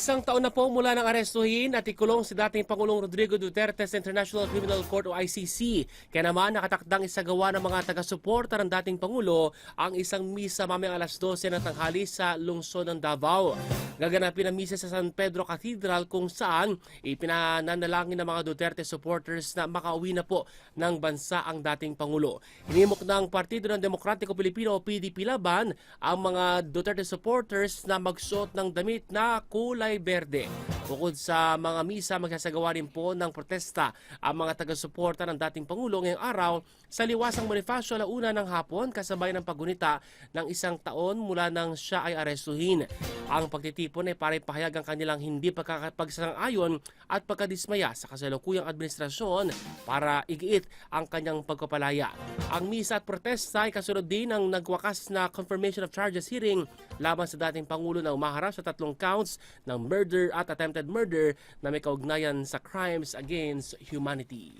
Isang taon na po mula nang arestuhin at ikulong si dating Pangulong Rodrigo Duterte sa International Criminal Court o ICC. Kaya naman nakatakdang isagawa ng mga taga-suporta ng dating Pangulo ang isang misa mamayang alas 12 ng tanghali sa lungsod ng Davao. Gaganapin ang misa sa San Pedro Cathedral kung saan ipinananalangin ng mga Duterte supporters na makauwi na po ng bansa ang dating Pangulo. Hinimok ng Partido ng Demokratiko Pilipino o PDP Laban ang mga Duterte supporters na magsuot ng damit na kulay berde. Bukod sa mga misa, magsasagawa rin po ng protesta ang mga taga-suporta ng dating Pangulo ngayong araw sa liwasang Bonifacio alauna ng hapon kasabay ng paggunita ng isang taon mula nang siya ay arestuhin. Ang pagtitipon ay para ipahayag ang kanilang hindi pagkakapagsang-ayon at pagkadismaya sa kasalukuyang administrasyon para igiit ang kanyang pagpapalaya. Ang misa at protesta ay kasunod din ng nagwakas na confirmation of charges hearing laban sa dating Pangulo na umaharap sa 3 counts ng murder at attempted murder na may kaugnayan sa crimes against humanity.